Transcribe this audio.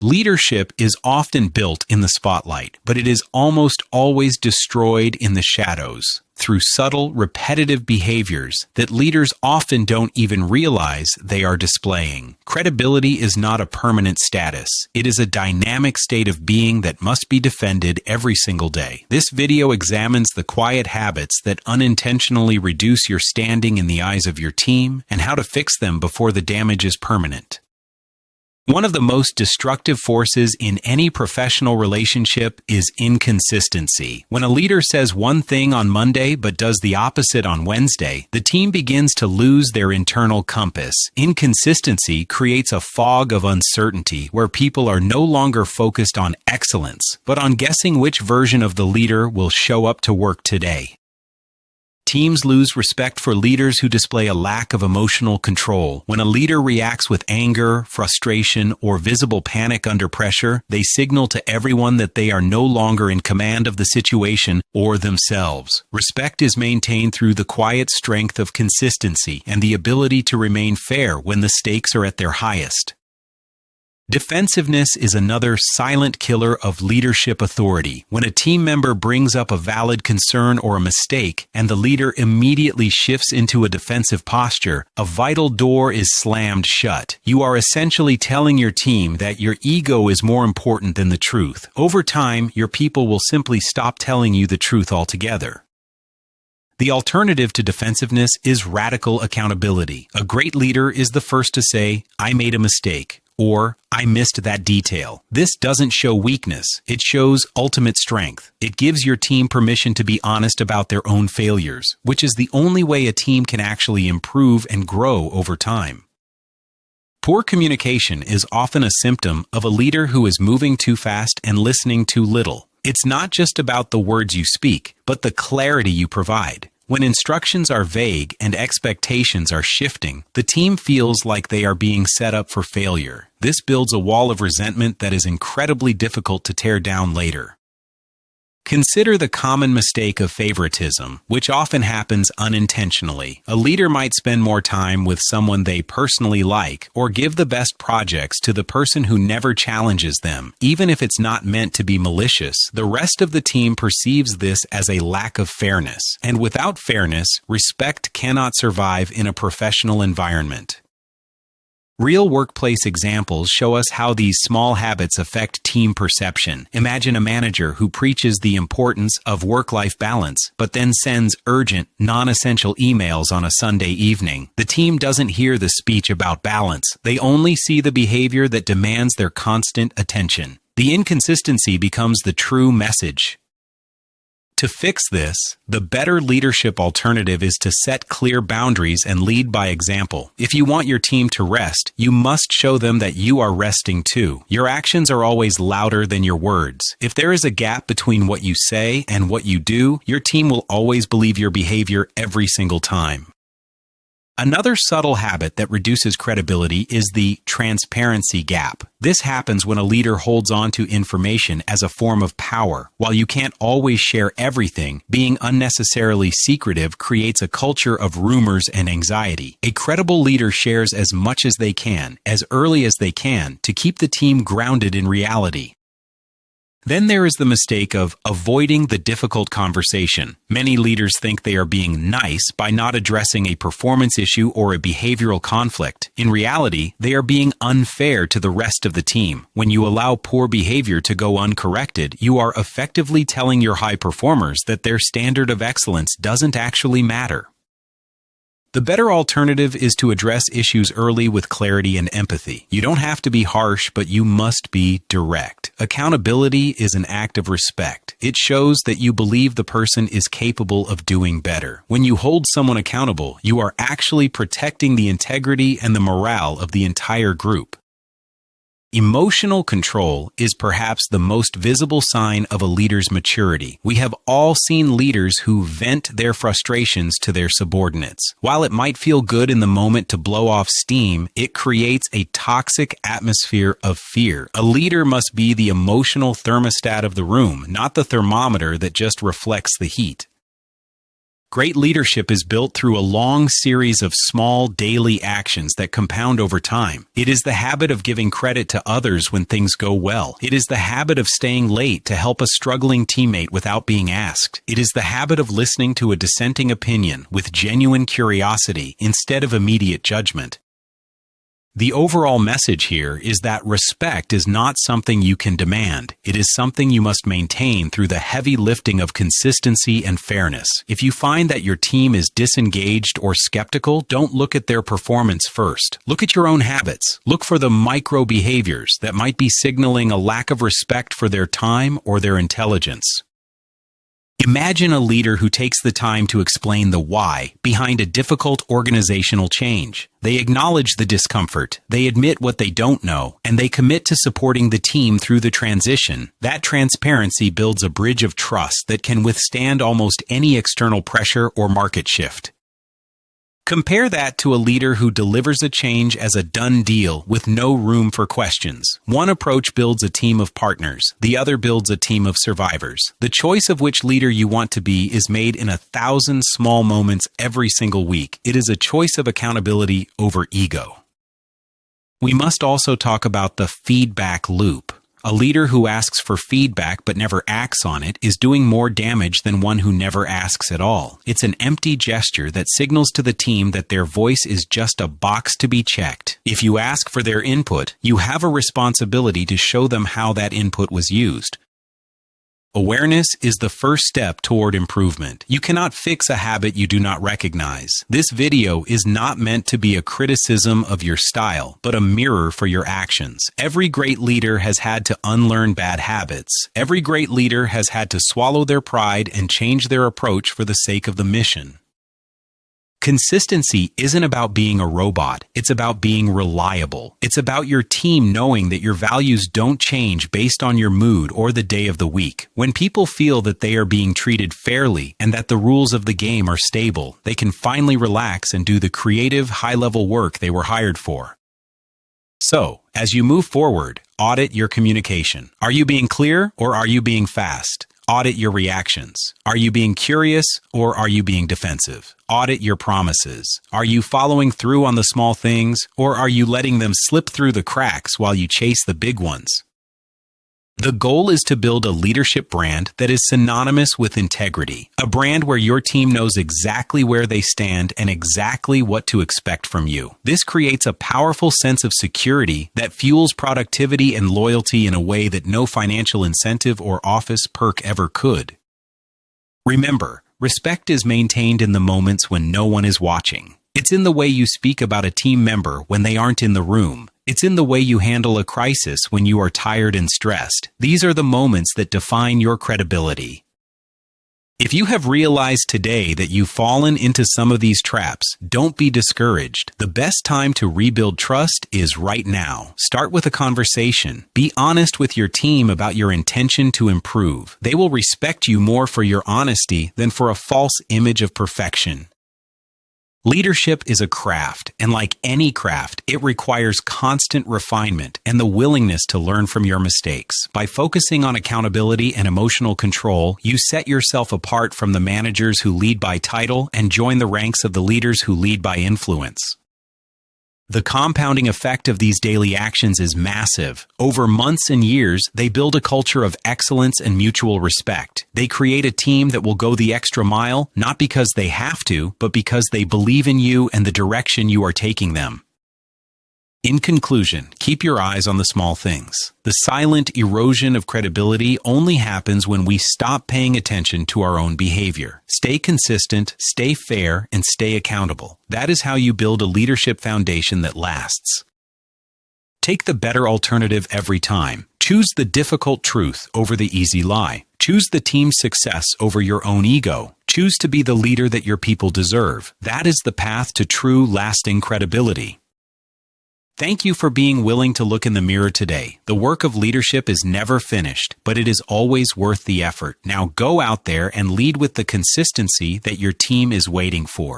Leadership is often built in the spotlight, but it is almost always destroyed in the shadows through subtle, repetitive behaviors that leaders often don't even realize they are displaying. Credibility is not a permanent status. It is a dynamic state of being that must be defended every single day. This video examines the quiet habits that unintentionally reduce your standing in the eyes of your team and how to fix them before the damage is permanent. One of the most destructive forces in any professional relationship is inconsistency. When a leader says one thing on Monday but does the opposite on Wednesday, the team begins to lose their internal compass. Inconsistency creates a fog of uncertainty where people are no longer focused on excellence, but on guessing which version of the leader will show up to work today. Teams lose respect for leaders who display a lack of emotional control. When a leader reacts with anger, frustration, or visible panic under pressure, they signal to everyone that they are no longer in command of the situation or themselves. Respect is maintained through the quiet strength of consistency and the ability to remain fair when the stakes are at their highest. Defensiveness is another silent killer of leadership authority. When a team member brings up a valid concern or a mistake, and the leader immediately shifts into a defensive posture, a vital door is slammed shut. You are essentially telling your team that your ego is more important than the truth. Over time, your people will simply stop telling you the truth altogether. The alternative to defensiveness is radical accountability. A great leader is the first to say, "I made a mistake," or "I missed that detail." This doesn't show weakness. It shows ultimate strength. It gives your team permission to be honest about their own failures, which is the only way a team can actually improve and grow over time. Poor communication is often a symptom of a leader who is moving too fast and listening too little. It's not just about the words you speak, but the clarity you provide. When instructions are vague and expectations are shifting, the team feels like they are being set up for failure. This builds a wall of resentment that is incredibly difficult to tear down later. Consider the common mistake of favoritism, which often happens unintentionally. A leader might spend more time with someone they personally like, or give the best projects to the person who never challenges them. Even if it's not meant to be malicious, the rest of the team perceives this as a lack of fairness. And without fairness, respect cannot survive in a professional environment. Real workplace examples show us how these small habits affect team perception. Imagine a manager who preaches the importance of work-life balance, but then sends urgent, non-essential emails on a Sunday evening. The team doesn't hear the speech about balance. They only see the behavior that demands their constant attention. The inconsistency becomes the true message. To fix this, the better leadership alternative is to set clear boundaries and lead by example. If you want your team to rest, you must show them that you are resting too. Your actions are always louder than your words. If there is a gap between what you say and what you do, your team will always believe your behavior every single time. Another subtle habit that reduces credibility is the transparency gap. This happens when a leader holds on to information as a form of power. While you can't always share everything, being unnecessarily secretive creates a culture of rumors and anxiety. A credible leader shares as much as they can, as early as they can, to keep the team grounded in reality. Then there is the mistake of avoiding the difficult conversation. Many leaders think they are being nice by not addressing a performance issue or a behavioral conflict. In reality, they are being unfair to the rest of the team. When you allow poor behavior to go uncorrected, you are effectively telling your high performers that their standard of excellence doesn't actually matter. The better alternative is to address issues early with clarity and empathy. You don't have to be harsh, but you must be direct. Accountability is an act of respect. It shows that you believe the person is capable of doing better. When you hold someone accountable, you are actually protecting the integrity and the morale of the entire group. Emotional control is perhaps the most visible sign of a leader's maturity. We have all seen leaders who vent their frustrations to their subordinates. While it might feel good in the moment to blow off steam, it creates a toxic atmosphere of fear. A leader must be the emotional thermostat of the room, not the thermometer that just reflects the heat. Great leadership is built through a long series of small daily actions that compound over time. It is the habit of giving credit to others when things go well. It is the habit of staying late to help a struggling teammate without being asked. It is the habit of listening to a dissenting opinion with genuine curiosity instead of immediate judgment. The overall message here is that respect is not something you can demand. It is something you must maintain through the heavy lifting of consistency and fairness. If you find that your team is disengaged or skeptical, don't look at their performance first. Look at your own habits. Look for the micro behaviors that might be signaling a lack of respect for their time or their intelligence. Imagine a leader who takes the time to explain the why behind a difficult organizational change. They acknowledge the discomfort, they admit what they don't know, and they commit to supporting the team through the transition. That transparency builds a bridge of trust that can withstand almost any external pressure or market shift. Compare that to a leader who delivers a change as a done deal with no room for questions. One approach builds a team of partners. The other builds a team of survivors. The choice of which leader you want to be is made in 1,000 small moments every single week. It is a choice of accountability over ego. We must also talk about the feedback loop. A leader who asks for feedback but never acts on it is doing more damage than one who never asks at all. It's an empty gesture that signals to the team that their voice is just a box to be checked. If you ask for their input, you have a responsibility to show them how that input was used. Awareness is the first step toward improvement. You cannot fix a habit you do not recognize. This video is not meant to be a criticism of your style, but a mirror for your actions. Every great leader has had to unlearn bad habits. Every great leader has had to swallow their pride and change their approach for the sake of the mission. Consistency isn't about being a robot. It's about being reliable. It's about your team knowing that your values don't change based on your mood or the day of the week. When people feel that they are being treated fairly and that the rules of the game are stable, they can finally relax and do the creative, high-level work they were hired for. So, as you move forward, audit your communication. Are you being clear or are you being fast? Audit your reactions. Are you being curious or are you being defensive? Audit your promises. Are you following through on the small things or are you letting them slip through the cracks while you chase the big ones? The goal is to build a leadership brand that is synonymous with integrity, a brand where your team knows exactly where they stand and exactly what to expect from you. This creates a powerful sense of security that fuels productivity and loyalty in a way that no financial incentive or office perk ever could. Remember, respect is maintained in the moments when no one is watching. It's in the way you speak about a team member when they aren't in the room. It's in the way you handle a crisis when you are tired and stressed. These are the moments that define your credibility. If you have realized today that you've fallen into some of these traps, don't be discouraged. The best time to rebuild trust is right now. Start with a conversation. Be honest with your team about your intention to improve. They will respect you more for your honesty than for a false image of perfection. Leadership is a craft, and like any craft, it requires constant refinement and the willingness to learn from your mistakes. By focusing on accountability and emotional control, you set yourself apart from the managers who lead by title and join the ranks of the leaders who lead by influence. The compounding effect of these daily actions is massive. Over months and years, they build a culture of excellence and mutual respect. They create a team that will go the extra mile, not because they have to, but because they believe in you and the direction you are taking them. In conclusion, keep your eyes on the small things. The silent erosion of credibility only happens when we stop paying attention to our own behavior. Stay consistent, stay fair, and stay accountable. That is how you build a leadership foundation that lasts. Take the better alternative every time. Choose the difficult truth over the easy lie. Choose the team's success over your own ego. Choose to be the leader that your people deserve. That is the path to true, lasting credibility. Thank you for being willing to look in the mirror today. The work of leadership is never finished, but it is always worth the effort. Now go out there and lead with the consistency that your team is waiting for.